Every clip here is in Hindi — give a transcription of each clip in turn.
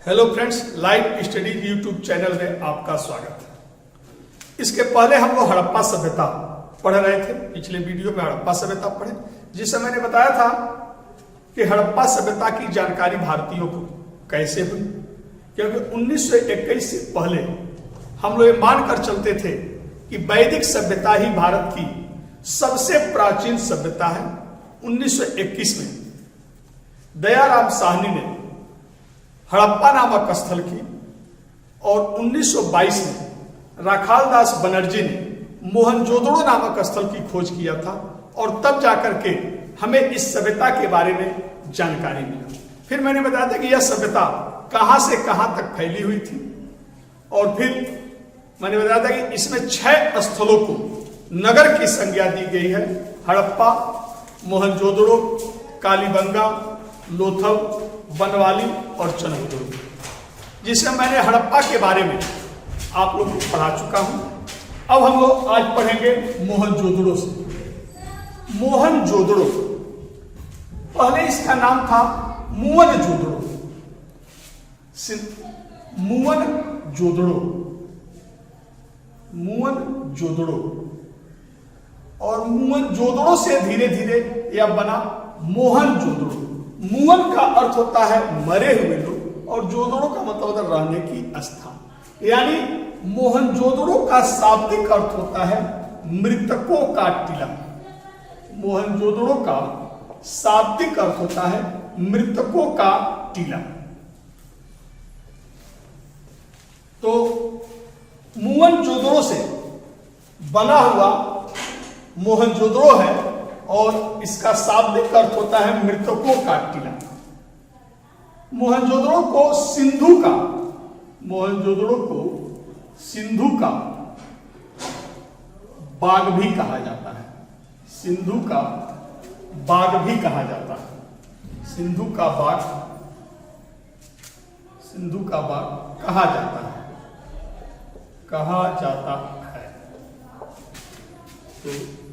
Hello friends, live studies YouTube channel में आपका स्वागत है। इसके पहले हम लोग हड़प्पा सभ्यता पढ़ रहे थे। पिछले वीडियो में हड़प्पा सभ्यता पढ़े, जिससे मैंने बताया था कि हड़प्पा सभ्यता की जानकारी भारतीयों को कैसे हुई, क्योंकि 1921 से पहले हम लोग ये मानकर चलते थे कि वैदिक सभ्यता ही भारत की सबसे प्राचीन सभ्यता है। 1921 में दयाराम साहनी ने हड़प्पा नामक स्थल की और 1922 में राखालदास बनर्जी ने मोहनजोदड़ो नामक स्थल की खोज किया था, और तब जाकर के हमें इस सभ्यता के बारे में जानकारी मिला। फिर मैंने बताया था कि यह सभ्यता कहां से कहां तक फैली हुई थी, और फिर मैंने बताया था कि इसमें 6 स्थलों को नगर की संज्ञा दी गई है: हड़प्पा, मोहनजोदड़ो, कालीबंगा, लोथल, बनवाली और चंद्रपुर, जिसमें मैंने हड़प्पा के बारे में आप लोगों को पढ़ा चुका हूं। अब हम लोग आज पढ़ेंगे मोहनजोदड़ो से। मोहनजोदड़ो, पहले इसका नाम था मुवनजोदड़ो। मुवनजोदड़ो और मुवनजोदड़ो से धीरे धीरे यह बना मोहनजोदड़ो। मुवन का अर्थ होता है मरे हुए लोग, और जोदड़ो का मतलब होता है रहने की स्थान। यानी मोहनजोदड़ो का शाब्दिक अर्थ होता है मृतकों का टीला। मोहनजोदड़ो का शाब्दिक अर्थ होता है मृतकों का टीला। तो मोहनजोदड़ो से बना हुआ मोहनजोदड़ो है, और इसका शाब्दिक अर्थ होता है मृतकों का टीला। मोहनजोदड़ो को सिंधु का बाग भी कहा जाता है। सिंधु का बाग भी कहा जाता है। सिंधु का बाग कहा जाता है। तो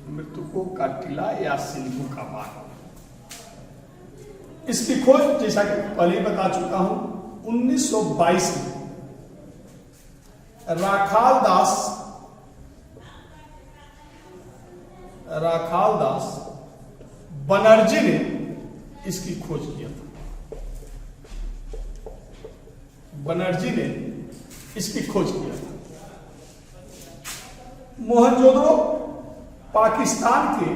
मृतकों का टीला या सिंधु का बाग, इसकी खोज जैसा कि पहले ही बता चुका हूं 1922 में राखालदास बनर्जी ने इसकी खोज किया था। मोहनजोदड़ो पाकिस्तान के,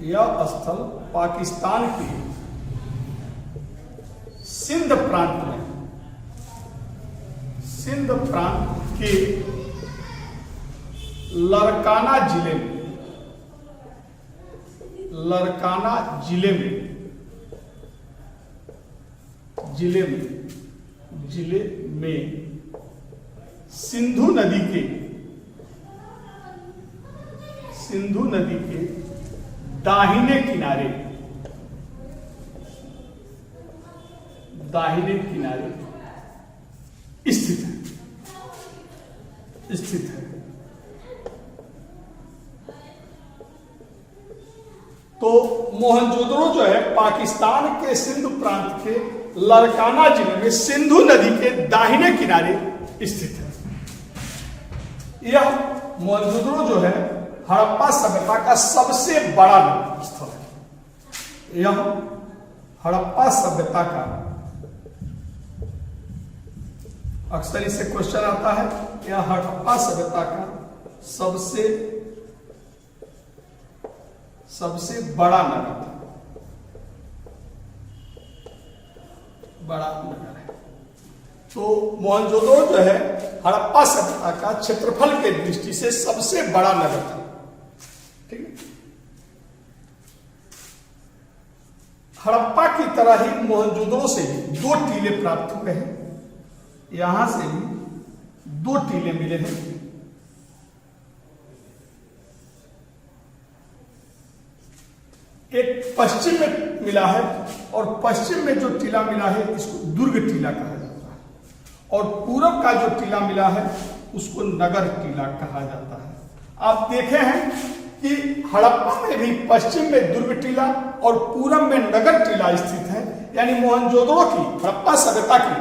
यह स्थल पाकिस्तान के सिंध प्रांत के लरकाना जिले में सिंधु नदी के दाहिने किनारे स्थित है। तो मोहनजोदड़ो जो है पाकिस्तान के सिंध प्रांत के लरकाना जिले में सिंधु नदी के दाहिने किनारे स्थित है। यह मोहनजोदड़ो जो है हड़प्पा सभ्यता का सबसे बड़ा स्थल है। यह हड़प्पा सभ्यता का, अक्सर इससे क्वेश्चन आता है, यह हड़प्पा सभ्यता का सबसे बड़ा नगर है। तो मोहनजोदड़ो जो है हड़प्पा सभ्यता का क्षेत्रफल के दृष्टि से सबसे बड़ा नगर था। ठीक है। हड़प्पा की तरह ही मोहनजोदड़ो से भी 2 टीले प्राप्त हुए हैं। यहां से भी 2 टीले मिले हैं। एक पश्चिम में मिला है, और पश्चिम में जो टीला मिला है इसको दुर्ग टीला कहा जाता है, और पूरब का जो टीला मिला है उसको नगर टीला कहा जाता है। आप देखे हैं कि हड़प्पा में भी पश्चिम में दुर्ग टीला और पूरब में नगर टीला स्थित है। यानी मोहनजोदड़ो की, हड़प्पा सभ्यता की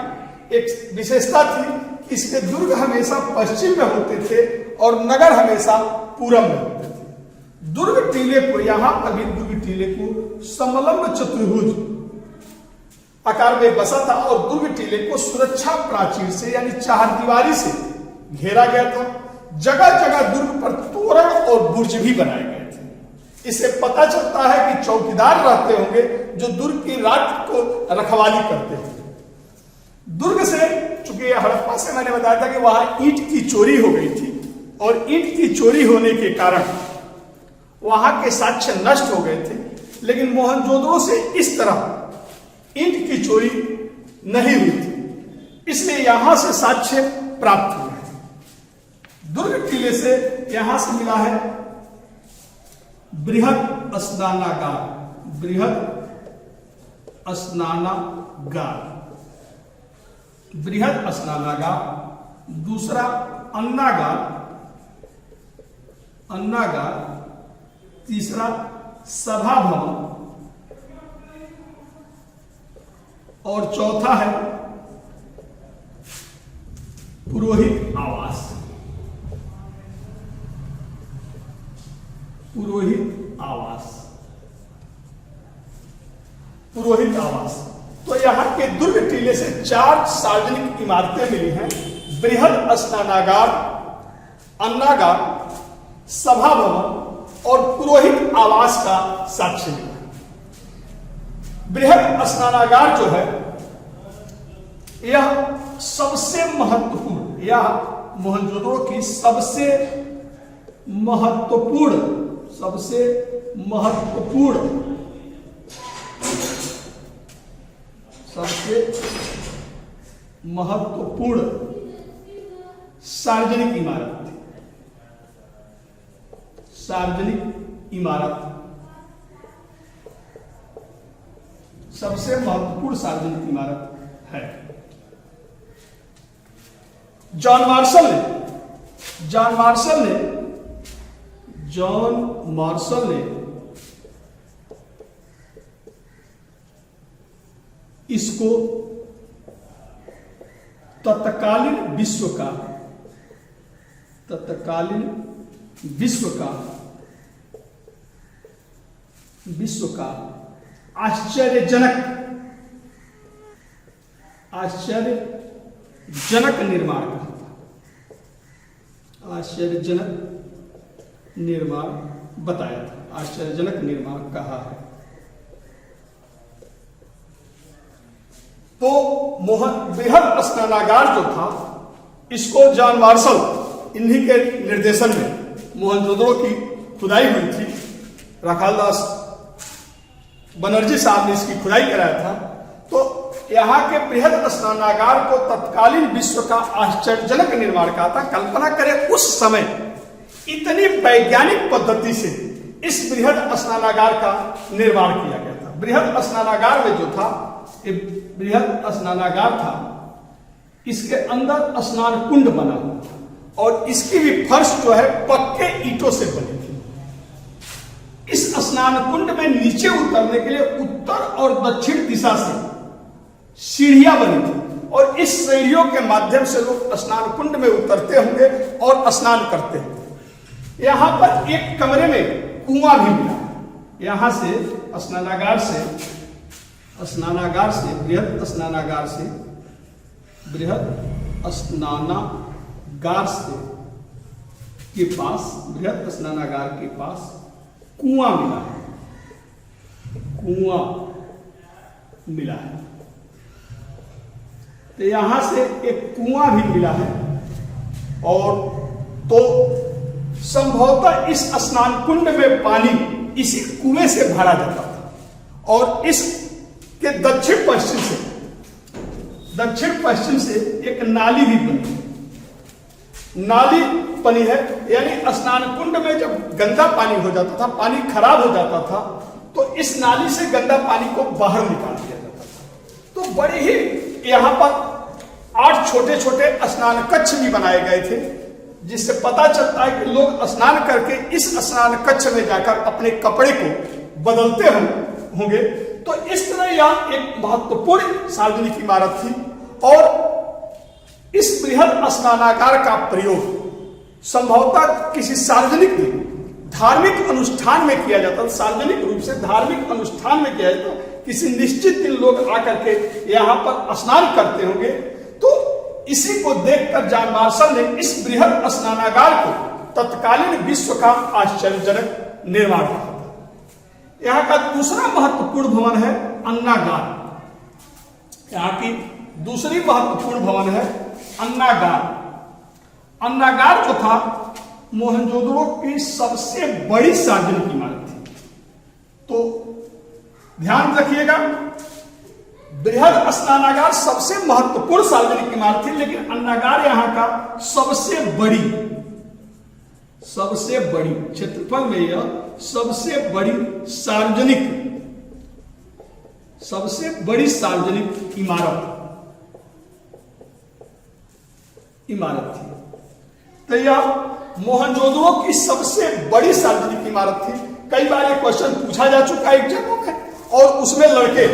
एक विशेषता थी कि इसके दुर्ग हमेशा पश्चिम में होते थे और नगर हमेशा पूरब में होते थे। दुर्ग टीले को, यहां पर भी दुर्ग टीले को समलंब चतुर्भुज आकार में बसा था और दुर्ग टीले को सुरक्षा प्राचीर से यानी चारदीवारी से घेरा गया था। जगह जगह दुर्ग पर तोरण और बुर्ज भी बनाए गए थे। इससे पता चलता है कि चौकीदार रहते होंगे जो दुर्ग की रात को रखवाली करते थे। दुर्ग से, चूंकि हड़प्पा से मैंने बताया था कि वहां ईंट की चोरी हो गई थी और ईंट की चोरी होने के कारण वहां के साक्ष्य नष्ट हो गए थे, लेकिन मोहनजोदड़ो से इस तरह ईंट की चोरी नहीं हुई थी, इसलिए यहां से साक्ष्य प्राप्त हुए हैं। दुर्ग किले से यहां से मिला है बृहद स्नानागार, बृहद स्नानागार, बृहद स्नानागार। दूसरा अन्नागार, अन्नागार। तीसरा सभा भवन और चौथा है पुरोहित आवास, पुरोहित आवास, पुरोहित आवास। तो यहां के दुर्ग टीले से 4 सार्वजनिक इमारतें मिली हैं। बृहद स्नानागार, अन्नागार, सभा भवन और पुरोहित आवास का साक्ष्य मिला। बृहद स्नानागार जो है यह सबसे महत्वपूर्ण, यह मोहनजोदड़ो की सबसे महत्वपूर्ण, सबसे महत्वपूर्ण, सबसे महत्वपूर्ण सार्वजनिक इमारत थी, सार्वजनिक इमारत, सबसे महत्वपूर्ण सार्वजनिक इमारत है। जॉन मार्शल ने, जॉन मार्शल ने, जॉन मार्शल ने इसको तत्कालीन विश्व का, तत्कालीन विश्व का, विश्व का आश्चर्यजनक, आश्चर्यजनक निर्माण कहा था, आश्चर्यजनक निर्माण बताया था, आश्चर्यजनक निर्माण कहा है। तो बृहद स्नानागार जो था इसको जॉन मार्शल, इन्हीं के निर्देशन में मोहनजोदड़ो की खुदाई हुई थी। राखालदास बनर्जी साहब ने इसकी खुदाई कराया था। तो यहाँ के बृहद स्नानागार को तत्कालीन विश्व का आश्चर्यजनक निर्माण कहा था। कल्पना करें उस समय इतनी वैज्ञानिक पद्धति से इस बृहद स्नानागार का निर्माण किया गया था। बृहद स्नानागार में जो था, ये बृहद स्नानागार था, इसके अंदर स्नान कुंड बना हुआ था और इसकी भी फर्श जो है पक्के ईंटों से बनी थी। इस स्नान कुंड में नीचे उतरने के लिए उत्तर और दक्षिण दिशा से सीढ़ियां बनी थी और इस सीढ़ियों के माध्यम से लोग स्नान कुंड में उतरते होंगे और स्नान करते होंगे। यहां पर एक कमरे में कुआं भी मिला। यहां से स्नानागार से, स्नानागार से, बृहद स्नानागार से, बृहद स्नानागार से के पास, बृहद स्नानागार के पास कुआं मिला है, कुआं मिला है। तो यहां से एक कुआं भी मिला है और तो संभवतः इस स्नान कुंड में पानी इसी कुएं से भरा जाता था और इसके दक्षिण पश्चिम से एक नाली भी बनी, नाली बनी है। यानी स्नान कुंड में जब गंदा पानी हो जाता था, पानी खराब हो जाता था, तो इस नाली से गंदा पानी को बाहर निकाल दिया जाता था। तो बड़े ही यहाँ पर 8 छोटे छोटे स्नान कक्ष भी बनाए गए थे, जिससे पता चलता है कि लोग स्नान करके इस स्नान कक्ष में जाकर अपने कपड़े को बदलते होंगे। तो इस तरह यह एक महत्वपूर्ण सार्वजनिक इमारत थी और इस बृहद स्नानागार का प्रयोग संभवतः किसी सार्वजनिक धार्मिक अनुष्ठान में किया जाता, सार्वजनिक रूप से धार्मिक अनुष्ठान में किया जाता। किसी निश्चित दिन लोग आकर के यहाँ पर स्नान करते होंगे, तो इसी को देखकर जॉन मार्शल ने इस बृहद स्नानागार को तत्कालीन विश्व का आश्चर्यजनक निर्माण किया। यहाँ का दूसरा महत्वपूर्ण भवन है अन्नागार। यहाँ की दूसरी महत्वपूर्ण भवन है अन्नागार। अन्नागार जो था मोहनजोदड़ो की सबसे बड़ी सार्वजनिक इमारत थी। तो ध्यान रखिएगा, बृहद स्नानागार सबसे महत्वपूर्ण सार्वजनिक इमारत थी, लेकिन अन्नागार यहाँ का सबसे बड़ी क्षेत्रफल में यह सबसे बड़ी सार्वजनिक इमारत थी। तो यह मोहनजोदड़ो की सबसे बड़ी सार्वजनिक इमारत थी। कई बार ये क्वेश्चन पूछा जा चुका है एग्जामों में, और उसमें लड़के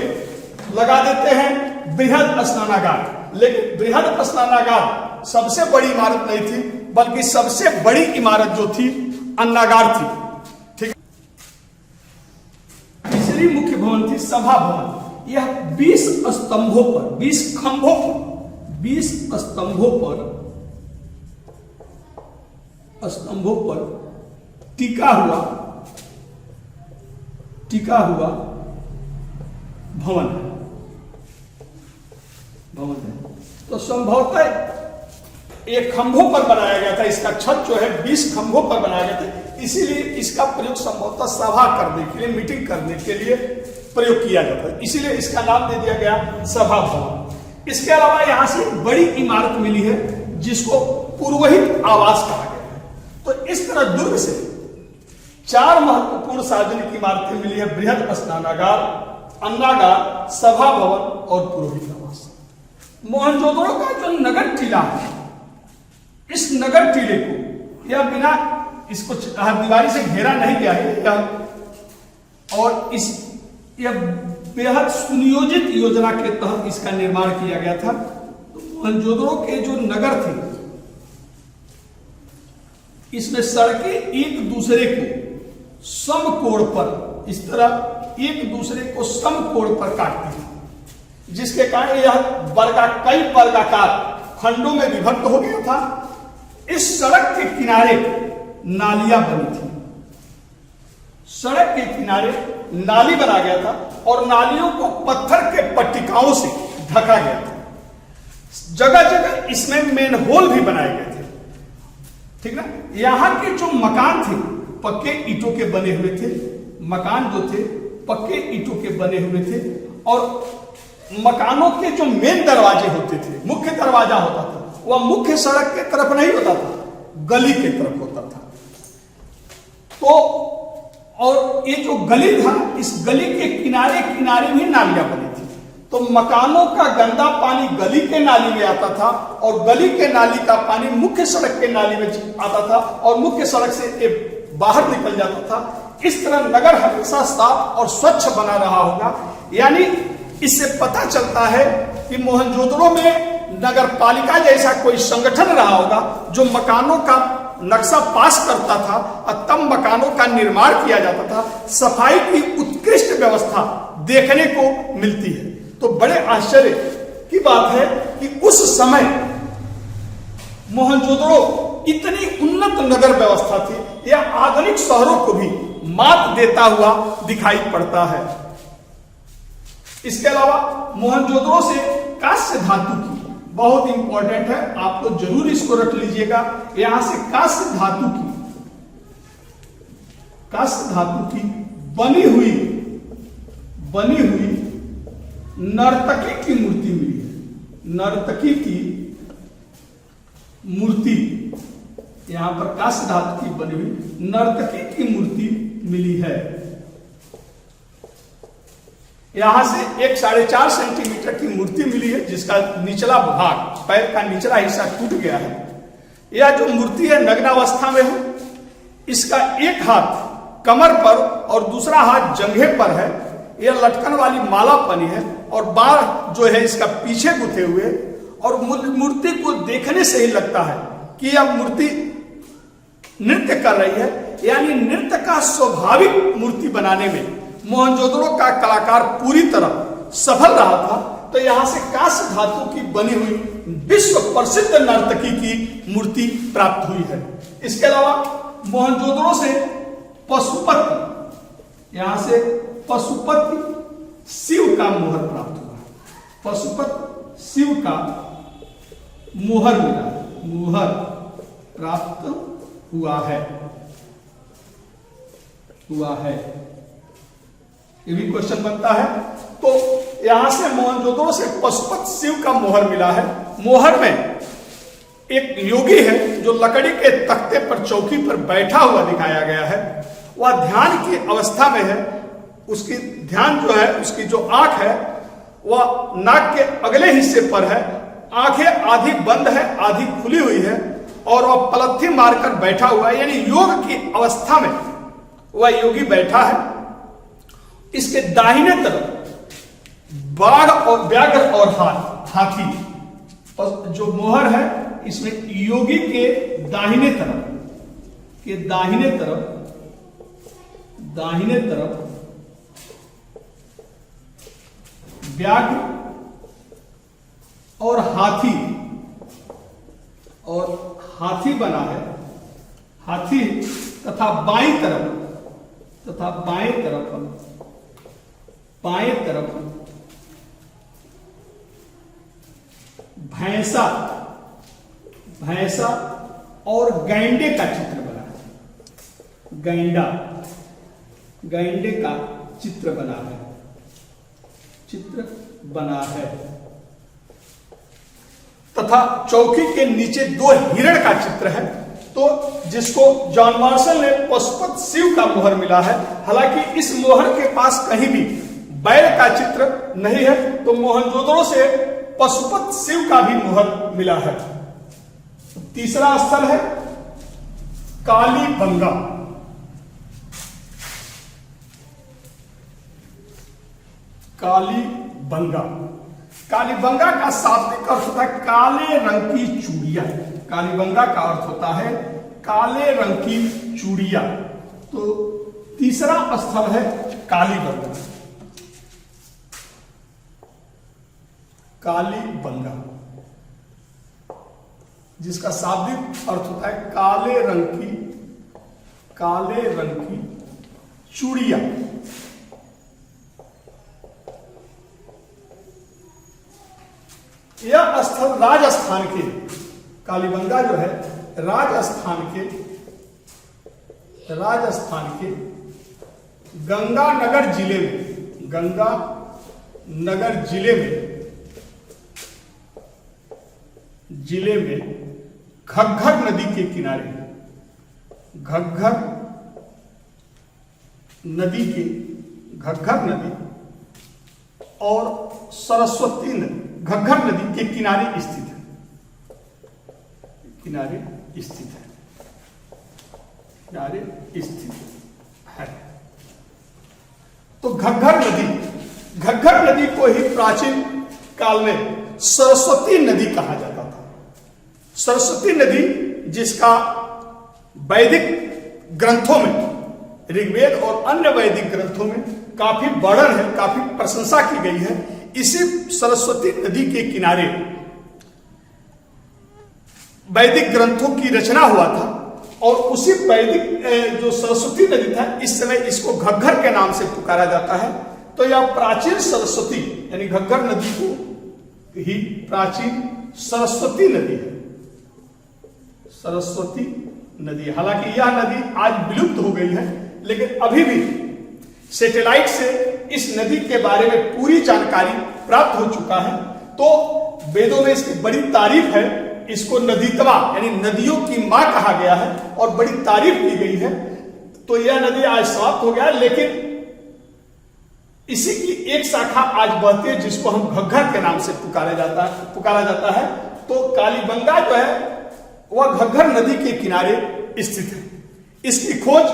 लगा देते हैं बृहद स्नानागार, लेकिन बृहद स्नानागार सबसे बड़ी इमारत नहीं थी, बल्कि सबसे बड़ी इमारत जो थी अन्नागार थी। ठीक। तीसरी मुख्य भवन थी सभा भवन। यह 20 स्तंभों पर, 20 खंभों पर, 20 स्तंभों पर टिका हुआ भवन है। तो संभवतः एक खंभों पर बनाया गया था। इसका छत जो है 20 खंभों पर बनाया गया था, इसीलिए इसका प्रयोग संभवतः सभा करने के लिए, मीटिंग करने के लिए प्रयोग किया जाता है, इसीलिए इसका नाम दे दिया गया सभा भवन। इसके अलावा यहां से बड़ी इमारत मिली है जिसको पुरोहित आवास कहा गया है। तो इस तरह दुर्ग से 4 महत्वपूर्ण सार्वजनिक इमारतें मिली है: बृहद स्नानागार, अन्नागार, सभा भवन और पुरोहित आवास। मोहनजोदड़ो का जो नगर टीला है, इस नगर टीले को यह बिना इसको दीवारी से घेरा नहीं गया है, और यह बेहद सुनियोजित योजना के तहत इसका निर्माण किया गया था। तो मोहनजोदड़ो के जो नगर थे, इसमें सड़कें एक दूसरे को समकोण पर, इस तरह एक दूसरे को समकोण पर काटती थी, जिसके कारण यह कई वर्गाकार खंडों में विभक्त हो गया था। इस सड़क के किनारे नालियां बनी थी, सड़क के किनारे नाली बना गया था और नालियों को पत्थर के पट्टिकाओं से ढका गया था। जगह जगह इसमें मेन होल भी बनाए गए थे। ठीक ना। यहां के जो मकान थे पक्के ईंटों के बने हुए थे, मकान जो थे पक्के ईंटों के बने हुए थे, और मकानों के जो मेन दरवाजे होते थे, मुख्य दरवाजा होता था, वह मुख्य सड़क के तरफ नहीं होता था, गली के तरफ होता था। तो और ये जो गली था, इस गली के किनारे किनारे भी नालियां बनी थी। तो मकानों का गंदा पानी गली के नाली में आता था, और गली के नाली का पानी मुख्य सड़क के नाली में आता था, और मुख्य सड़क से बाहर निकल जाता था। इस तरह नगर हमेशा साफ और स्वच्छ बना रहा होगा। यानी इससे पता चलता है कि मोहनजोदड़ो में नगर पालिका जैसा कोई संगठन रहा होगा जो मकानों का नक्शा पास करता था और तब मकानों का निर्माण किया जाता था। सफाई की उत्कृष्ट व्यवस्था देखने को मिलती है। तो बड़े आश्चर्य की बात है कि उस समय मोहनजोदड़ो इतनी उन्नत नगर व्यवस्था थी, यह आधुनिक शहरों को भी मात देता हुआ दिखाई पड़ता है। इसके अलावा मोहनजोदड़ो से कांस्य धातु की, बहुत इंपॉर्टेंट है, आप लोग जरूर इसको रख लीजिएगा। यहां से कांस्य धातु की बनी हुई नर्तकी की मूर्ति मिली है। नर्तकी की मूर्ति, यहां पर कांस्य धातु की बनी हुई नर्तकी की मूर्ति मिली है। यहां से 1.5 सेंटीमीटर की मूर्ति मिली है, जिसका निचला भाग, पैर का निचला हिस्सा टूट गया है। यह जो मूर्ति है नग्नावस्था में है। इसका एक हाथ कमर पर और दूसरा हाथ जंघे पर है। यह लटकन वाली माला बनी है और बाण जो है इसका पीछे गुथे हुए, और मूर्ति को देखने से ही लगता है कि यह मूर्ति नृत्य कर रही है। यानी नृत्य का स्वाभाविक मूर्ति बनाने में मोहनजोदड़ो का कलाकार पूरी तरह सफल रहा था। तो यहां से कांस्य धातु की बनी हुई विश्व प्रसिद्ध नर्तकी की मूर्ति प्राप्त हुई है। इसके अलावा मोहनजोदड़ो से पशुपति, यहां से पशुपति शिव का मोहर प्राप्त हुआ। पशुपति शिव का मोहर मिला, मोहर प्राप्त हुआ है। ये भी क्वेश्चन बनता है। तो यहां से मोहनजोदड़ो से पशुपति शिव का मोहर मिला है। मोहर में एक योगी है जो लकड़ी के तख्ते पर चौकी पर बैठा हुआ दिखाया गया है। वह ध्यान की अवस्था में है। उसकी ध्यान जो है, उसकी जो आंख है वह नाक के अगले हिस्से पर है। आंखें आधी बंद है, आधी खुली हुई है, और वह पलथी मारकर बैठा हुआ है, यानी योग की अवस्था में वह योगी बैठा है। इसके दाहिने तरफ बाघ और व्याघ्र और हाथी, जो मोहर है इसमें योगी के दाहिने तरफ व्याघ्र और हाथी बना है। हाथी तथा बाईं तरफ भैंसा और गैंडे का चित्र बना है। गैंडे का चित्र बना है तथा चौकी के नीचे 2 हिरण का चित्र है। तो जिसको जॉन मार्शल ने पशुपति शिव का मोहर मिला है। हालांकि इस मोहर के पास कहीं भी बैल का चित्र नहीं है, तो मोहनजोदड़ो से पशुपति शिव का भी मोहर मिला है। तीसरा स्थल है कालीबंगा। कालीबंगा का शाब्दिक अर्थ होता है काले रंग की चूड़ियां। कालीबंगा का अर्थ होता है काले रंग की चूड़ियां। तो तीसरा स्थल है कालीबंगा। जिसका शाब्दिक अर्थ होता है काले रंग की चूड़ियां। यह स्थल राजस्थान के, कालीबंगा जो है राजस्थान के गंगानगर जिले में घग्घर नदी के किनारे, घग्घर नदी और सरस्वती नदी घग्घर नदी के किनारे स्थित है। तो घग्घर नदी को ही प्राचीन काल में सरस्वती नदी कहा जाता था। सरस्वती नदी जिसका वैदिक ग्रंथों में, ऋग्वेद और अन्य वैदिक ग्रंथों में काफी वर्णन है, काफी प्रशंसा की गई है। इसी सरस्वती नदी के किनारे वैदिक ग्रंथों की रचना हुआ था, और उसी वैदिक जो सरस्वती नदी था, इस समय इसको घग्घर के नाम से पुकारा जाता है। तो यह प्राचीन सरस्वती यानी घग्घर नदी को ही प्राचीन सरस्वती नदी है। सरस्वती नदी, हालांकि यह नदी आज विलुप्त हो गई है, लेकिन अभी भी सैटेलाइट से इस नदी के बारे में पूरी जानकारी प्राप्त हो चुका है। तो वेदों में इसकी बड़ी तारीफ है। इसको नदीतवा यानी नदियों की मां कहा गया है और बड़ी तारीफ की गई है। तो यह नदी आज समाप्त हो गया है, लेकिन इसी की एक शाखा आज बहती है जिसको हम घग्घर के नाम से पुकारा जाता है। तो कालीबंगा जो है वह घग्घर नदी के किनारे स्थित है। इसकी खोज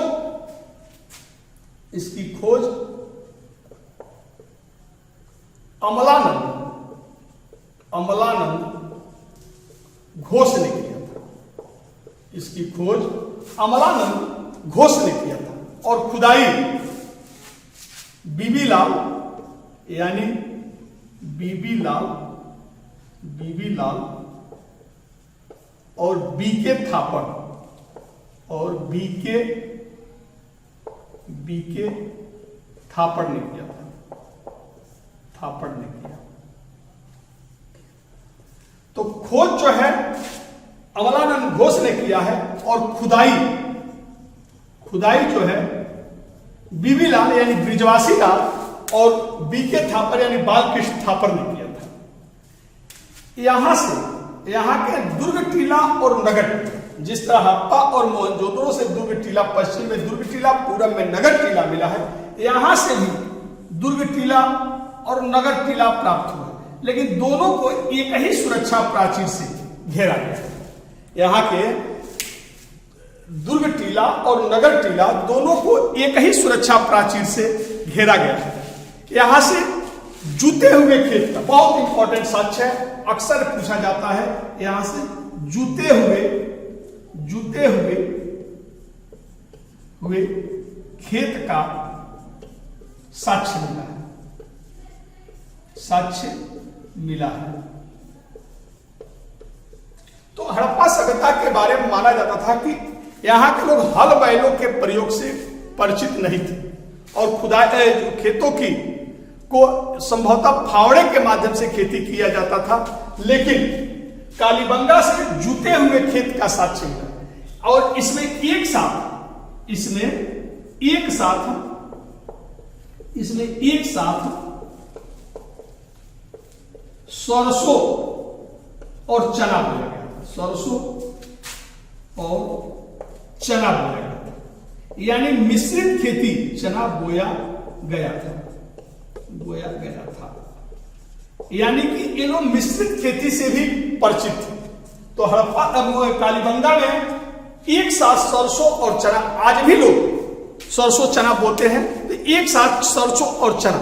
अमलानंद घोष ने किया था। इसकी खोज अमलानंद घोष ने किया था और खुदाई बीबी लाल यानी बीबी लाल और बीके थापड़ ने किया था। थापड़ ने किया। तो खोज जो है अमलानंद घोष ने किया है और खुदाई जो है बीबी लाल यानी ब्रिजवासी लाल और बीके थापर यानी बालकृष्ण थापर ने किया था। यहां के दुर्ग टीला और नगर, जिस तरह हड़प्पा और मोहनजोदड़ो से दुर्ग टीला, पश्चिम में दुर्ग टीला, पूरब में नगर टीला मिला है, यहां से भी दुर्ग टीला और नगर टीला प्राप्त हुआ, लेकिन दोनों को एक ही सुरक्षा प्राचीर से घेरा गया। यहां के दुर्ग टीला और नगर टीला दोनों को एक ही सुरक्षा प्राचीर से घेरा गया है। यहां से जूते हुए खेत का बहुत इंपॉर्टेंट साक्ष्य है, अक्सर पूछा जाता है। यहां से जूते हुए खेत का साक्ष्य मिला है। तो हड़प्पा सभ्यता के बारे में माना जाता था कि यहां के लोग हल बैलों के प्रयोग से परिचित नहीं थे और खुदाई खेतों की को संभवतः फावड़े के माध्यम से खेती किया जाता था, लेकिन कालीबंगा से जूते हुए खेत का साक्ष्य मिला और इसमें एक साथ सरसों और चना बोया गया था। सरसों और चना बोया गया था, यानी मिश्रित खेती चना बोया गया था। यानी कि ये लोग मिश्रित खेती से भी परिचित थे। तो हड़प्पा कालीबंगा में एक साथ सरसों और चना, आज भी लोग सरसों चना बोते हैं, तो एक साथ सरसों और चना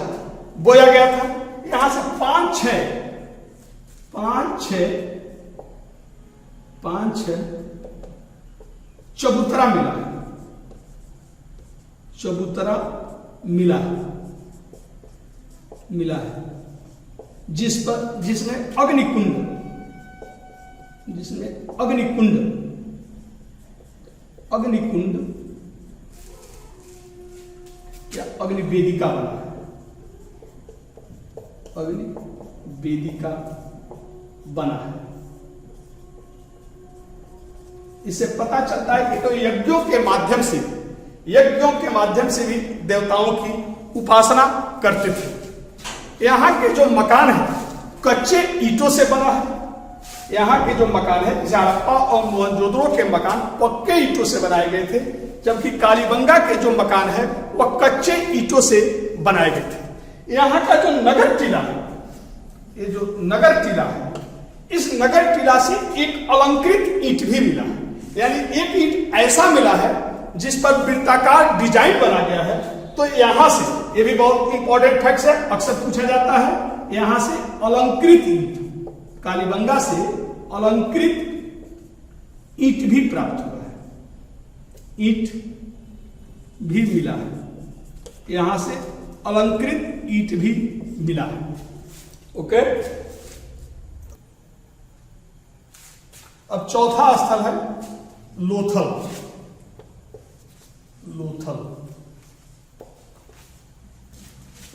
बोया गया था। यहां से पांच छह चबूतरा मिला है जिसमें अग्निकुंड या अग्निवेदिका बना है। इससे पता चलता है कि तो यज्ञों के माध्यम से भी देवताओं की उपासना करते थे। यहाँ के जो मकान है कच्चे ईंटों से बना है। यहाँ के जो मकान है, हड़प्पा और मोहनजोदड़ो के मकान पक्के ईंटों से बनाए गए थे, जबकि कालीबंगा के जो मकान है वह कच्चे ईंटों से बनाए गए थे। यहाँ का जो नगर टीला है, ये जो नगर टीला है, इस नगर टीला से एक अलंकृत ईंट भी मिला है, यानी एक ईंट ऐसा मिला है जिस पर वृत्ताकार डिजाइन बना गया है। तो यहां से, ये भी बहुत इंपॉर्टेंट फैक्ट है, अक्सर पूछा जाता है, यहां से अलंकृत ईंट, कालीबंगा से अलंकृत ईंट भी प्राप्त हुआ है, ईंट भी मिला है। यहां से अलंकृत ईंट भी मिला है। ओके, अब चौथा स्थल है लोथल।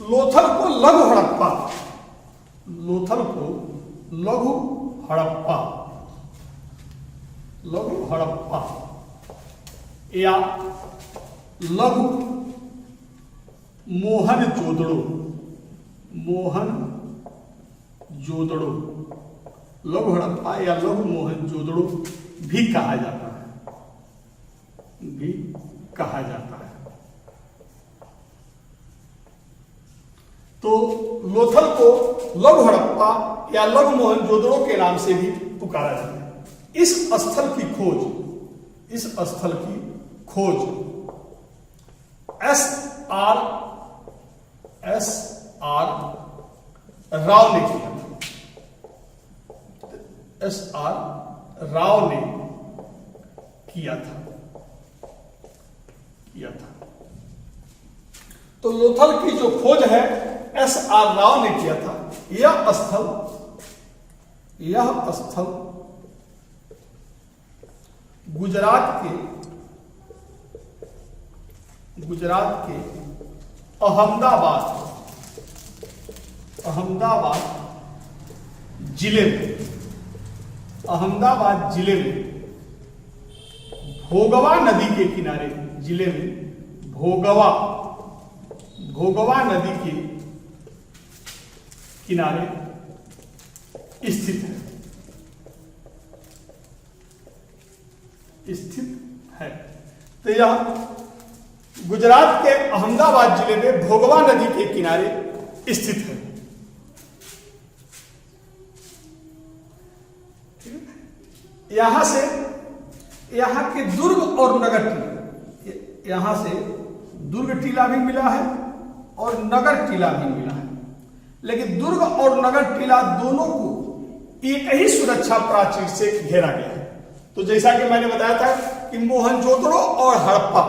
लोथल को लघु हड़प्पा या लघु मोहनजोदड़ो लघु हड़प्पा या लघु मोहनजोदड़ो भी कहा जाता है। तो लोथल को लघु हड़प्पा या लघु मोहनजोदड़ो के नाम से भी पुकारा जाता है। इस स्थल की खोज SR राव ने किया था। SR राव ने किया था। तो लोथल की जो खोज है SR राव ने किया था। यह स्थल गुजरात के अहमदाबाद जिले में भोगवा नदी के किनारे भोगवा नदी के किनारे स्थित है। तो यह गुजरात के अहमदाबाद जिले में भोगवा नदी के किनारे स्थित है। यहां के दुर्ग और नगर टीला, यहां से दुर्ग टीला भी मिला है और नगर टीला भी मिला है, लेकिन दुर्ग और नगर टीला दोनों को एक ही सुरक्षा प्राचीर से घेरा गया है। तो जैसा कि मैंने बताया था कि मोहनजोदड़ो और हड़प्पा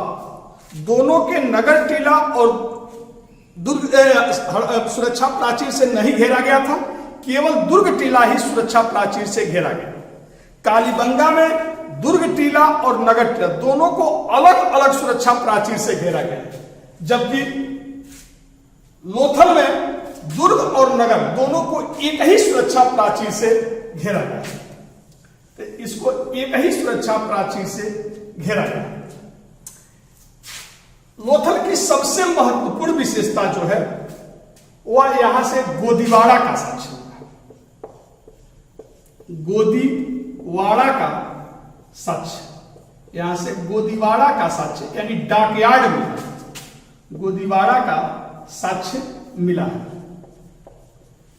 दोनों के नगर टीला और दुर्ग सुरक्षा प्राचीर से नहीं घेरा गया था, केवल दुर्ग टीला ही सुरक्षा प्राचीर से घेरा गया। कालीबंगा में दुर्ग टीला और नगर टीला दोनों को अलग अलग सुरक्षा प्राचीर से घेरा गया, जबकि लोथल में दुर्ग और नगर दोनों को एक ही सुरक्षा प्राचीर से घेरा गया। तो इसको एक ही सुरक्षा प्राचीर से घेरा गया। लोथल की सबसे महत्वपूर्ण विशेषता जो है वह यहां से गोदीवाड़ा का साक्ष्य मिला। गोदीवाड़ा का साक्ष्य, यहां से गोदीवाड़ा का साक्ष्य यानी डॉकयार्ड मिला, गोदीवाड़ा का साक्ष्य मिला है।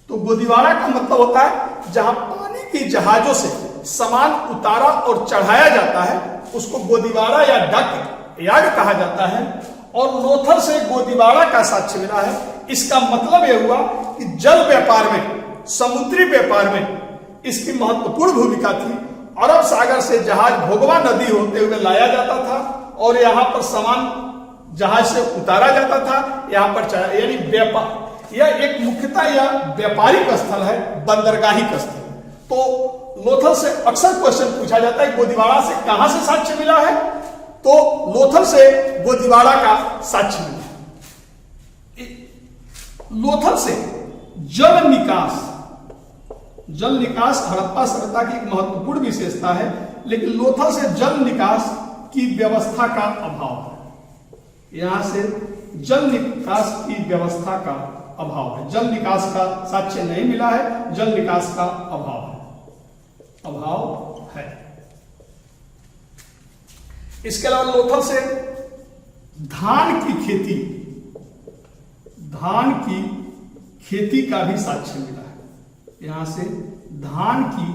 तो गोदीवाड़ा का मतलब होता है जहां पानी के जहाजों से सामान उतारा और चढ़ाया जाता है, उसको गोदीवाड़ा या डॉकयार्ड कहा जाता है। और लोथल से गोदीवाड़ा का साक्ष्य मिला है। इसका मतलब यह हुआ कि जल व्यापार में, समुद्री व्यापार में इसकी महत्वपूर्ण भूमिका थी। अरब सागर से जहाज भोगवा नदी होते हुए लाया जाता था और यहां पर सामान जहाज से उतारा जाता था, यहां पर यानी व्यापार, यह एक मुख्यतः यह व्यापारिक स्थल है, बंदरगाही स्थल। तो लोथल से अक्सर क्वेश्चन पूछा जाता है गोदीवाड़ा से कहां से साक्ष्य मिला है, तो लोथल से गोदीवाड़ा का साक्ष्य मिला। लोथल से जल निकास हड़प्पा सभ्यता की एक महत्वपूर्ण विशेषता है, लेकिन लोथल से जल निकास की व्यवस्था का अभाव है। यहां से जल निकास की व्यवस्था का अभाव है। जल निकास का साक्ष्य नहीं मिला है, जल निकास का अभाव है। इसके अलावा लोथल से धान की खेती का भी साक्ष्य मिला है। यहां से धान की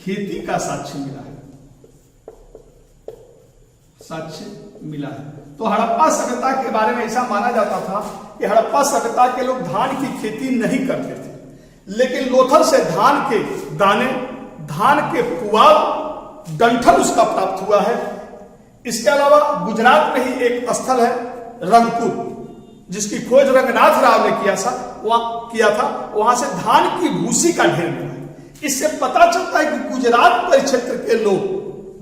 खेती का साक्ष्य मिला है। तो हड़प्पा सभ्यता के बारे में ऐसा माना जाता था कि हड़प्पा सभ्यता के लोग धान की खेती नहीं करते थे, लेकिन लोथल से धान के दाने, धान के पुआल, डंठल उसका प्राप्त हुआ है। इसके अलावा गुजरात में ही एक स्थल है रंगपुर, जिसकी खोज रंगनाथ राव ने किया था। वहां से धान की भूसी का ढेर मिला है। इससे पता चलता है कि गुजरात परिक्षेत्र के लोग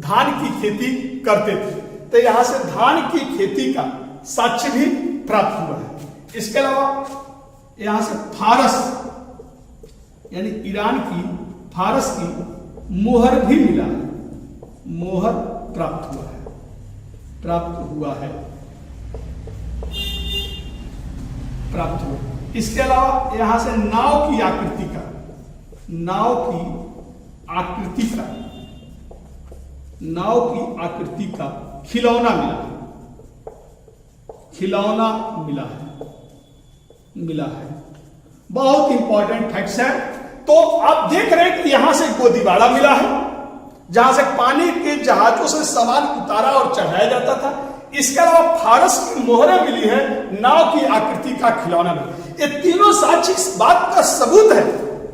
धान की खेती करते थे। तो यहां से धान की खेती का साक्ष्य भी प्राप्त हुआ है। इसके अलावा यहां से फारस यानी ईरान की फारस की मोहर भी मिला है, मोहर प्राप्त हुआ है। इसके अलावा यहां से नाव की आकृति का खिलौना मिला है। बहुत इंपॉर्टेंट फैक्ट्स है। तो आप देख रहे हैं कि यहां से गोदीवाड़ा मिला है, जहां से पानी के जहाजों से सामान उतारा और चढ़ाया जाता था। इसके अलावा फारस की मोहरें मिली है, नाव की आकृति का खिलौना मिला। ये तीनों साक्ष्य इस बात का सबूत है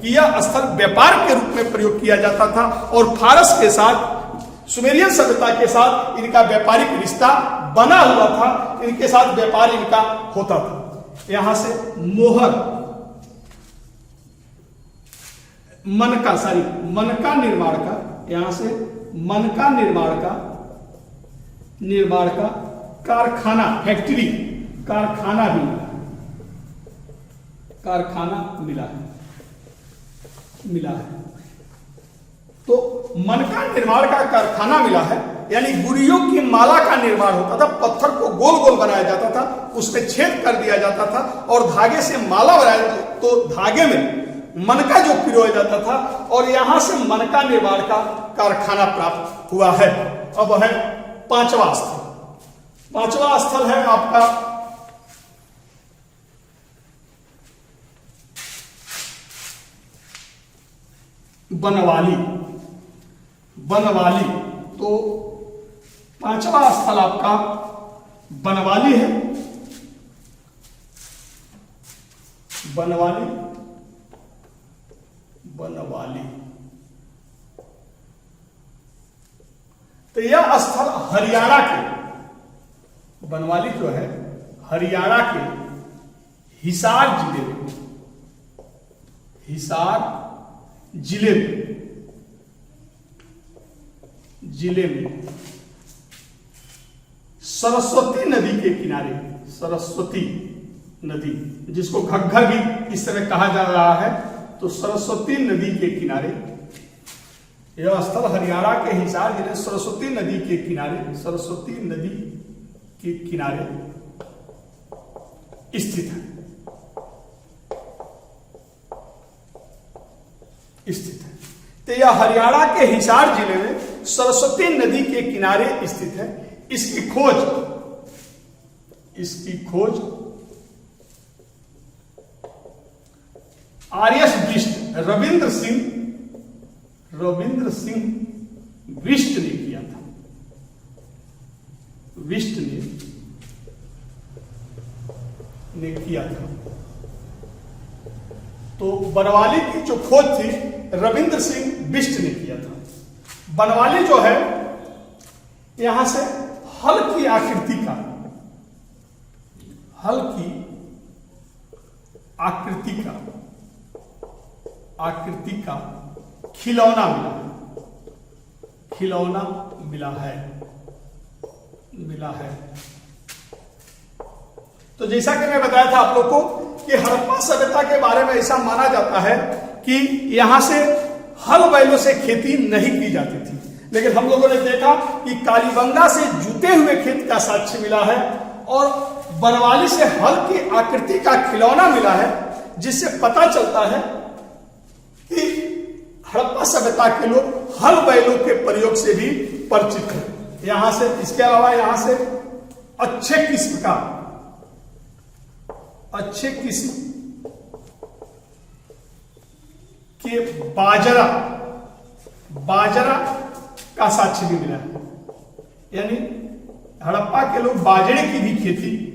कि यह स्थल व्यापार के रूप में प्रयोग किया जाता था और फारस के साथ, सुमेरियन सभ्यता के साथ इनका व्यापारिक रिश्ता बना हुआ था, इनके साथ व्यापार इनका होता था। यहां से मोहर, मनका निर्माण का, यहां से मनका निर्माण का कारखाना, फैक्ट्री, कारखाना मिला है। तो मनका निर्माण का कारखाना मिला है, यानी गुड़ियों की माला का निर्माण होता था। पत्थर को गोल गोल बनाया जाता था, उसमें छेद कर दिया जाता था और धागे से माला बनाया, तो धागे में मनका जो पिरोया जाता था, और यहां से मनका निर्माण का कारखाना प्राप्त हुआ है। अब है पांचवा स्थल। पांचवा स्थल है आपका बनवाली। तो पांचवा स्थल आपका बनवाली है। बनवाली तो यह स्थल हरियाणा के, बनवाली जो है हरियाणा के हिसार जिले में सरस्वती नदी के किनारे, सरस्वती नदी जिसको घग्घर भी इस तरह कहा जा रहा है, तो सरस्वती नदी के किनारे यह स्थल हरियाणा के हिसार जिले, सरस्वती नदी के किनारे स्थित है। तो यह हरियाणा के हिसार जिले में सरस्वती नदी के किनारे स्थित है। इसकी खोज आर्यस बिष्ट, रविंद्र सिंह बिष्ट ने किया था। तो बनवाली की जो खोज थी रविंद्र सिंह बिष्ट ने किया था। बनवाली जो है यहां से हल की आकृति का खिलौना मिला है। तो जैसा कि मैं बताया था आप लोग को कि हड़प्पा सभ्यता के बारे में ऐसा माना जाता है कि यहां से हल बैलों से खेती नहीं की जाती थी, लेकिन हम लोगों ने देखा कि कालीबंगा से जुते हुए खेत का साक्ष्य मिला है और बनवाली से हल की आकृति का खिलौना मिला है, जिससे पता चलता है कि हड़प्पा सभ्यता के लोग हल बैलों के प्रयोग से भी परिचित हैं। यहां से, इसके अलावा यहां से अच्छे किस्म के बाजरा का साक्ष्य भी मिला है। यानी हड़प्पा के लोग बाजरे की भी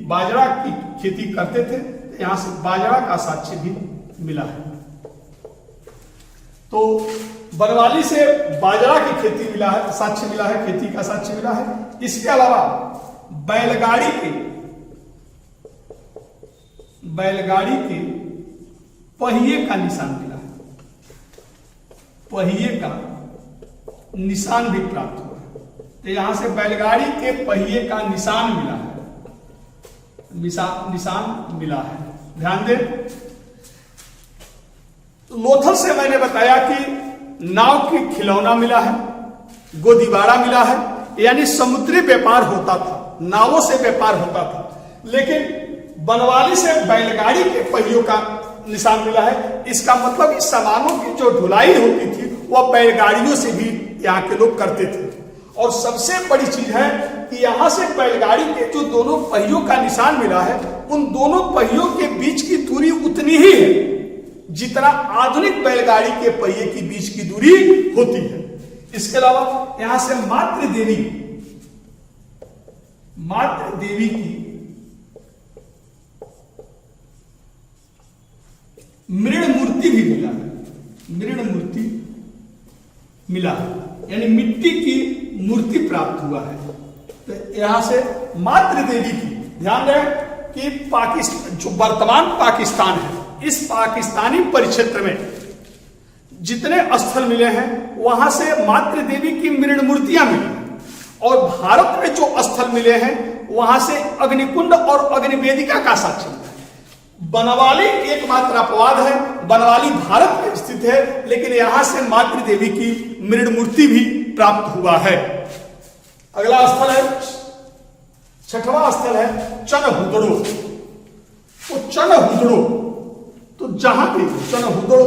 बाजरा की खेती करते थे, यहां से बाजरा का साक्ष्य भी मिला है। तो बनवाली से बाजरा की खेती साक्ष्य मिला है, खेती का साक्ष्य मिला है। इसके अलावा बैलगाड़ी के पहिए का निशान मिला है, पहिए का निशान भी प्राप्त हुआ है। तो यहां से बैलगाड़ी के पहिए का निशान मिला है। ध्यान दें, लोथल से मैंने बताया कि नाव की खिलौना मिला है, गोदीबाड़ा मिला है, यानी समुद्री व्यापार होता था, नावों से व्यापार होता था। लेकिन बनवाली से बैलगाड़ी के पहियों का निशान मिला है। इसका मतलब इस सामानों की जो ढुलाई होती थी वह बैलगाड़ियों से भी यहाँ के लोग करते थे। और सबसे बड़ी चीज है कि यहां से बैलगाड़ी के जो दोनों पहियों का निशान मिला है, उन दोनों पहियों के बीच की दूरी उतनी ही है जितना आधुनिक बैलगाड़ी के पहिए की बीच की दूरी होती है। इसके अलावा यहां से मातृ देवी की मृण मूर्ति भी मिला है, मृण मूर्ति मिला है, यानी मिट्टी की मूर्ति प्राप्त हुआ है। तो यहां से मातृ देवी की, ध्यान रहे कि पाकिस्तान, जो वर्तमान पाकिस्तान है, इस पाकिस्तानी परिक्षेत्र में जितने स्थल मिले हैं वहां से मातृ देवी की मृण मूर्तियां मिली हैं, और भारत में जो स्थल मिले हैं वहां से अग्निकुंड और अग्निवेदिका का साक्ष्य मिला है। बनवाली एकमात्र अपवाद है, बनवाली भारत में स्थित है, लेकिन यहां से मातृ देवी की मृण मूर्ति भी प्राप्त हुआ है। अगला स्थल है, छठवां स्थल है चनहुदड़ो। तो चनहुदड़ो, तो जहां भी चनहुदड़ो,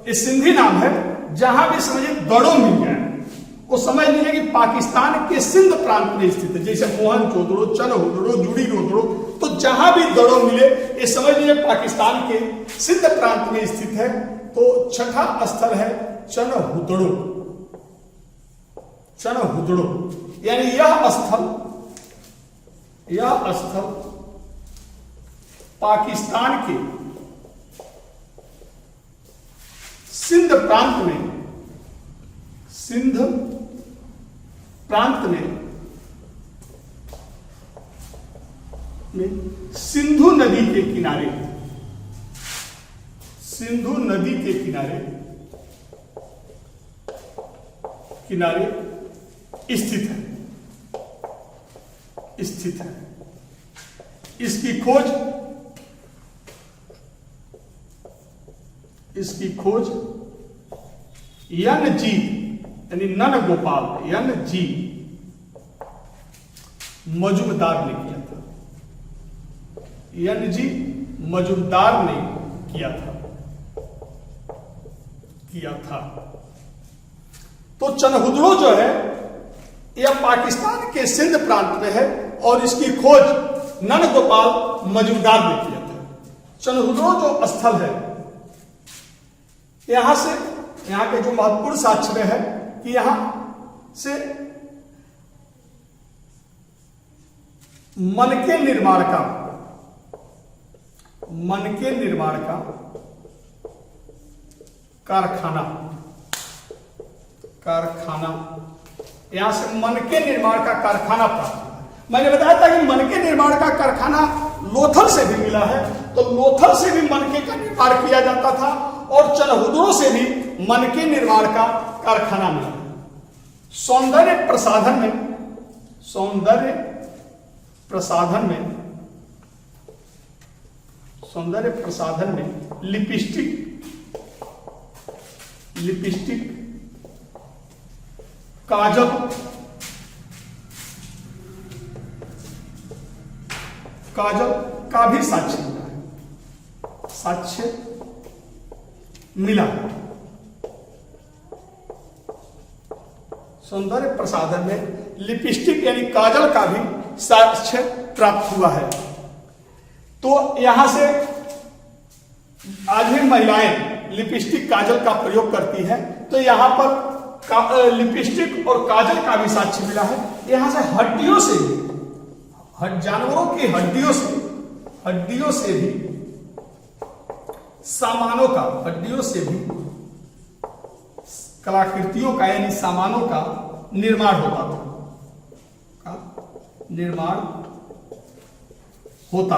ये सिंधी नाम है, जहां भी समझिए दड़ो मिल जाए वो समझ लीजिए कि पाकिस्तान के सिंध प्रांत में स्थित है। जैसे मोहनजोदड़ो, चनहुदड़ो, जुड़ी रोदड़ो, तो जहां भी दड़ो मिले ये समझ लीजिए पाकिस्तान के सिंध प्रांत में स्थित है। तो छठा स्थल है चनहुदड़ो। चनहुदड़ो यानी यह स्थल पाकिस्तान के सिंध प्रांत में सिंधु नदी के किनारे, सिंधु नदी के किनारे स्थित है। इसकी खोज NG यानी नन गोपाल NG मजूमदार ने किया था। NG मजूमदार ने किया था। तो चनहुदड़ो जो है यह पाकिस्तान के सिंध प्रांत में है और इसकी खोज नन गोपाल मजूमदार ने किया था। चनहुदड़ो जो स्थल है, यहां के जो महत्वपूर्ण साक्ष्य है कि यहां से मन के निर्माण का कारखाना, यहां से मन के निर्माण का कारखाना प्राप्त हुआ। मैंने बताया था कि मन के निर्माण का कारखाना लोथल से भी मिला है, तो लोथल से भी मनके का निर्माण किया जाता था और चनहुदड़ो से भी मनके निर्माण का कारखाना मिला। सौंदर्य प्रसाधन में लिपस्टिक, काजल, का भी साक्ष्य मिला है। सौंदर्य प्रसाधन में लिपस्टिक यानी काजल का भी साक्ष्य प्राप्त हुआ है। तो यहां से आज भी महिलाएं लिपस्टिक काजल का प्रयोग करती हैं, तो यहां पर लिपस्टिक और काजल का भी साक्ष्य मिला है। यहां से हड्डियों से भी, जानवरों की हड्डियों से भी सामानों का, कलाकृतियों का यानी सामानों का निर्माण होता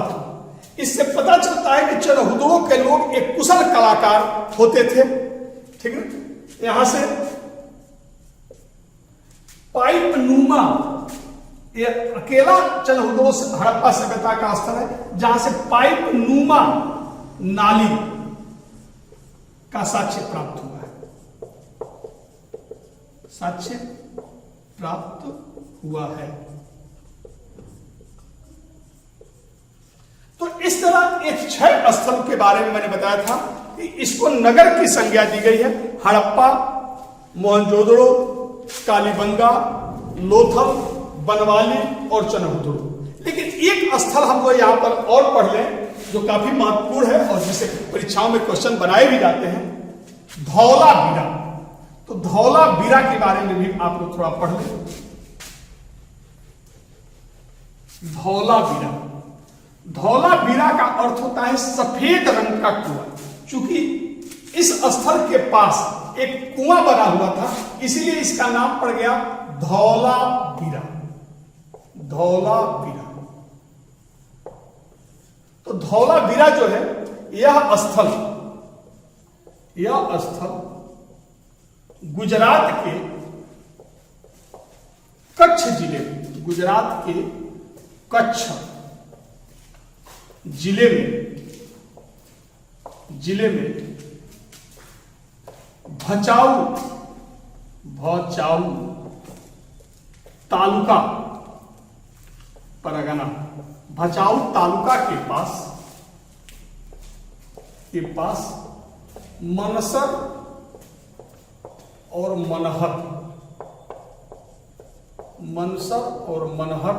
था। इससे पता चलता है कि चनहुदड़ो के लोग एक कुशल कलाकार होते थे। ठीक है, यहां से पाइप नुमा, ये अकेला चनहुदड़ो से हड़प्पा सभ्यता का स्थल है जहां से पाइप नुमा नाली का साक्ष्य प्राप्त हुआ है। तो इस तरह एक 6 स्थल के बारे में मैंने बताया था कि इसको नगर की संज्ञा दी गई है। हड़प्पा, मोहनजोदड़ो, कालीबंगा, लोथल, बनवाली और चनहुदड़ो। लेकिन एक स्थल हम लोग यहां पर और पढ़ लें जो काफी महत्वपूर्ण है और जिसे परीक्षाओं में क्वेश्चन बनाए भी जाते हैं, धौलावीरा। तो धौलावीरा के बारे में भी आप लोग थोड़ा पढ़ लें। धौलावीरा, धौलावीरा का अर्थ होता है सफेद रंग का कुआं। चूंकि इस स्थल के पास एक कुआं बना हुआ था, इसीलिए इसका नाम पड़ गया धौलावीरा। धौलावीरा। तो धौलावीरा जो है यह स्थल गुजरात के कच्छ जिले में, गुजरात के कच्छ जिले में भचाऊ तालुका परगना, भचाऊ तालुका के पास मनसर और मनहर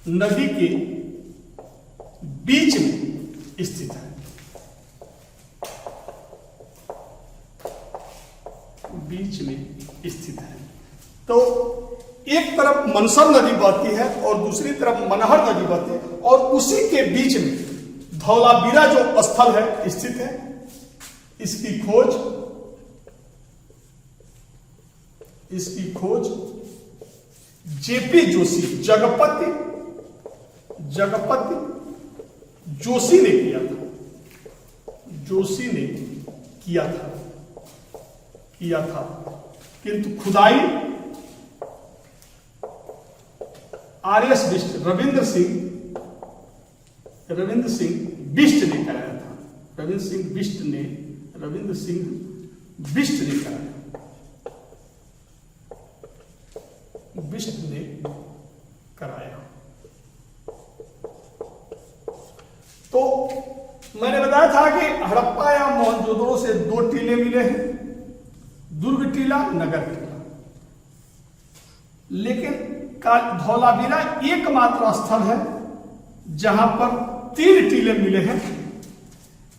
नदी के बीच में स्थित है। बीच में स्थित है। तो एक तरफ मनसर नदी बहती है और दूसरी तरफ मनहर नदी बहती है, और उसी के बीच में धौलावीरा जो स्थल है स्थित है। इसकी खोज जेपी जोशी, जगपति जोशी ने किया था, किंतु खुदाई आर.एस. बिष्ट, रविंद्र सिंह बिष्ट ने कराया था। रविंद्र सिंह बिष्ट ने कराया, बिष्ट ने कराया। तो मैंने बताया था कि हड़प्पा या मोहनजोदड़ो से 2 टीले मिले हैं, दुर्ग टीला, नगर टीला। लेकिन धौलावीरा एकमात्र स्थल है जहां पर 3 टीले मिले हैं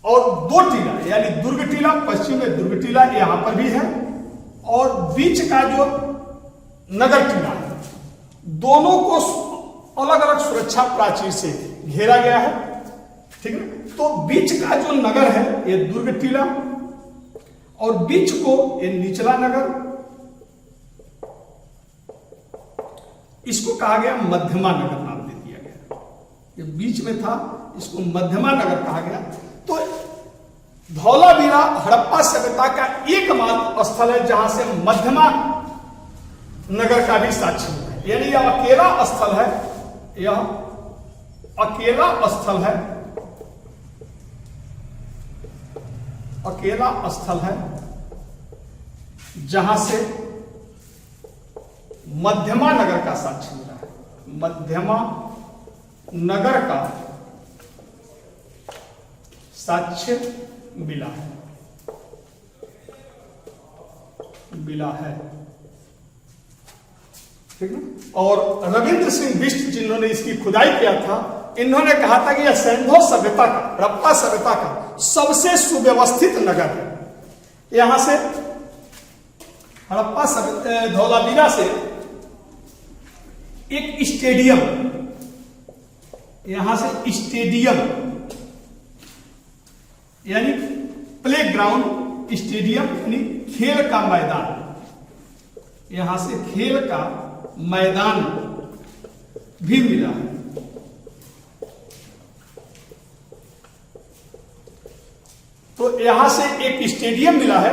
और 2 टीला, यानी दुर्ग टीला, पश्चिम में दुर्ग टीला यहां पर भी है, और बीच का जो नगर टीला है, दोनों को अलग अलग सुरक्षा प्राचीर से घेरा गया है। ठीक है। तो बीच का जो नगर है ये दुर्ग टीला, और बीच को ये निचला नगर, इसको कहा गया मध्यमा नगर, नाम दे दिया गया। ये बीच में था, इसको मध्यमा नगर कहा गया। तो धौलावीरा हड़प्पा सभ्यता का एकमात्र स्थल है जहां से मध्यमा नगर का भी साक्ष्य है। यानी यह अकेला स्थल है, अकेला स्थल है जहां से मध्यमा नगर का साक्ष्य मिला है। मध्यमा नगर का साक्ष्य मिला है। ठीक है। और रविंद्र सिंह बिष्ट जिन्होंने इसकी खुदाई किया था, इन्होंने कहा था कि यह सैंधव सभ्यता का, हड़प्पा सभ्यता का सबसे सुव्यवस्थित नगर है। यहां से हड़प्पा सभ्यता, धौलावीरा से एक स्टेडियम, यहां से स्टेडियम यानी प्लेग्राउंड, स्टेडियम यानी खेल का मैदान, यहां से खेल का मैदान भी मिला है। तो यहां से एक स्टेडियम मिला है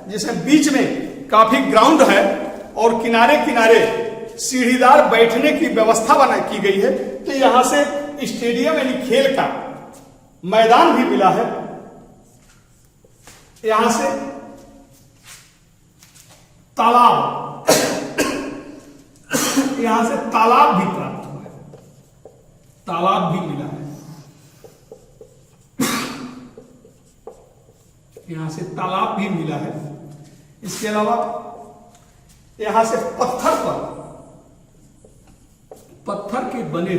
जिसमें बीच में काफी ग्राउंड है और किनारे किनारे सीढ़ीदार बैठने की व्यवस्था की गई है। तो यहां से स्टेडियम यानी खेल का मैदान भी मिला है। यहां से तालाब, यहां से तालाब भी प्राप्त हुआ है, तालाब भी मिला है। यहां से तालाब भी मिला है। इसके अलावा यहां से पत्थर के बने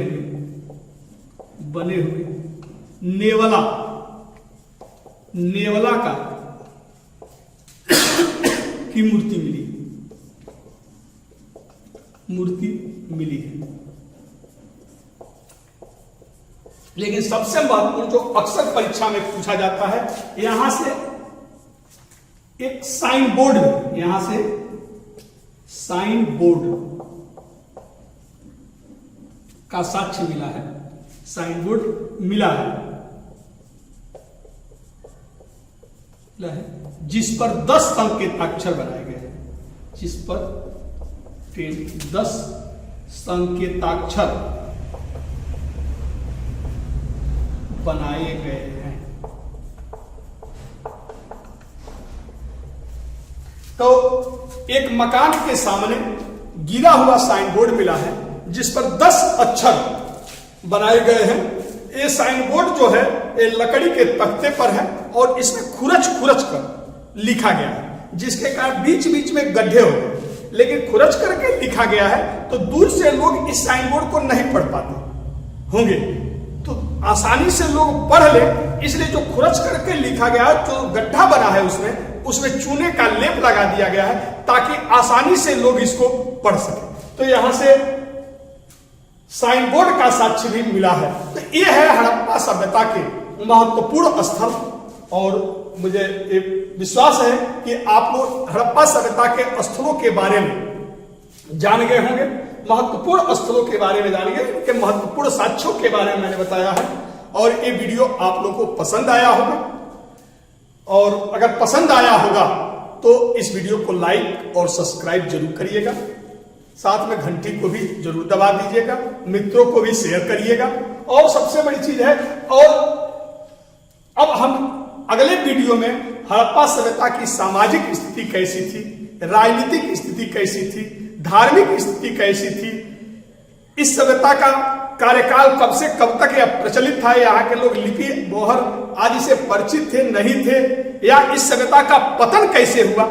हुए नेवला का की मूर्ति मिली है। लेकिन सबसे महत्वपूर्ण जो अक्सर परीक्षा में पूछा जाता है, यहां से एक साइन बोर्ड में, यहां से साइन बोर्ड का साक्ष्य मिला है, साइन बोर्ड मिला है जिस पर 10 संकेताक्षर बनाए गए हैं, जिस पर 10 संकेताक्षर बनाए गए हैं। तो एक मकान के सामने गिरा हुआ साइन बोर्ड मिला है जिस पर 10 अक्षर बनाए गए हैं। ये साइन बोर्ड जो है ये लकड़ी के तख्ते पर है और इसमें खुरच कर लिखा गया है, जिसके कारण बीच बीच में गड्ढे हो गए, लेकिन खुरच करके लिखा गया है तो दूर से लोग इस साइन बोर्ड को नहीं पढ़ पाते होंगे, तो आसानी से लोग पढ़ ले, इसलिए जो खुरच करके लिखा गया है, जो गड्ढा बना है उसमें चूने का लेप लगा दिया गया है ताकि आसानी से लोग इसको पढ़ सके। तो यहां से साइन बोर्ड का साक्ष्य भी मिला है। तो ये है हड़प्पा सभ्यता के महत्वपूर्ण स्थल, और मुझे एक विश्वास है कि आप लोग हड़प्पा सभ्यता के स्थलों के बारे में जान गए होंगे, महत्वपूर्ण स्थलों के बारे में जान गए, उनके महत्वपूर्ण साक्ष्यों के बारे में मैंने बताया है, और ये वीडियो आप लोगों को पसंद आया होगा। और अगर पसंद आया होगा तो इस वीडियो को लाइक और सब्सक्राइब जरूर करिएगा, साथ में घंटी को भी जरूर दबा दीजिएगा, मित्रों को भी शेयर करिएगा। और सबसे बड़ी चीज है, और अब हम अगले वीडियो में हड़प्पा सभ्यता की सामाजिक स्थिति कैसी थी, राजनीतिक स्थिति कैसी थी, धार्मिक स्थिति कैसी थी, इस सभ्यता का कार्यकाल कब से कब तक यह प्रचलित था, यहाँ के लोग लिपि मोहर आदि से परिचित थे नहीं थे, या इस सभ्यता का पतन कैसे हुआ,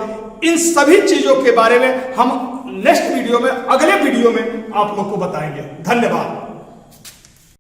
इन सभी चीजों के बारे में हम नेक्स्ट वीडियो में, अगले वीडियो में आप लोग को बताएंगे। धन्यवाद।